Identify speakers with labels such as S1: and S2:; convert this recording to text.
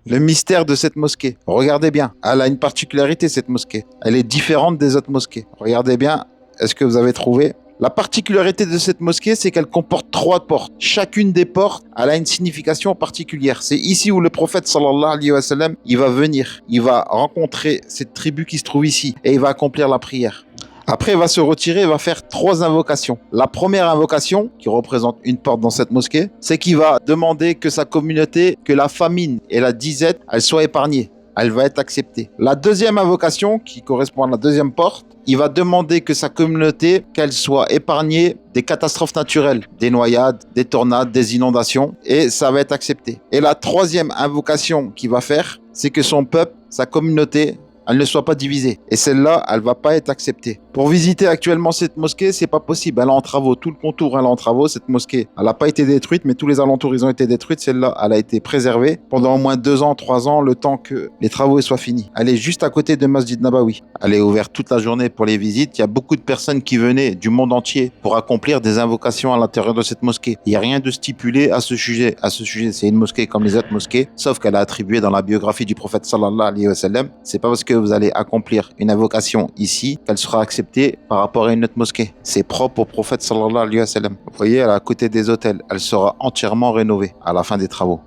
S1: Le mystère de cette mosquée. Regardez bien. Elle a une particularité, cette mosquée. Elle est différente des autres mosquées. Regardez bien. Est-ce que vous avez trouvé? La particularité de cette mosquée, c'est qu'elle comporte 3 portes. Chacune des portes, elle a une signification particulière. C'est ici où le prophète sallallahu alayhi wa sallam, il va venir. Il va rencontrer cette tribu qui se trouve ici et il va accomplir la prière. Après, il va se retirer, il va faire 3 invocations. La première invocation, qui représente une porte dans cette mosquée, c'est qu'il va demander que sa communauté, que la famine et la disette, elles soient épargnées. Elle va être acceptée. La deuxième invocation, qui correspond à la deuxième porte, il va demander que sa communauté, qu'elle soit épargnée des catastrophes naturelles, des noyades, des tornades, des inondations, et ça va être accepté. Et la troisième invocation qu'il va faire, c'est que son peuple, sa communauté, elle ne soit pas divisée. Et celle-là, elle va pas être acceptée. Pour visiter actuellement cette mosquée, c'est pas possible. Elle est en travaux. Tout le contour, elle est en travaux. Cette mosquée, elle n'a pas été détruite, mais tous les alentours, ils ont été détruits. Celle-là, elle a été préservée pendant au moins 2 ans, 3 ans, le temps que les travaux soient finis. Elle est juste à côté de Masjid Nabawi. Elle est ouverte toute la journée pour les visites. Il y a beaucoup de personnes qui venaient du monde entier pour accomplir des invocations à l'intérieur de cette mosquée. Il n'y a rien de stipulé à ce sujet. À ce sujet, c'est une mosquée comme les autres mosquées, sauf qu'elle a attribué dans la biographie du prophète sallallahu alayhi wa sallam. C'est pas parce que vous allez accomplir une invocation ici qu'elle sera acceptée par rapport à une autre mosquée. C'est propre au prophète sallallahu alayhi wa sallam. Vous voyez, elle est à côté des hôtels. Elle sera entièrement rénovée à la fin des travaux.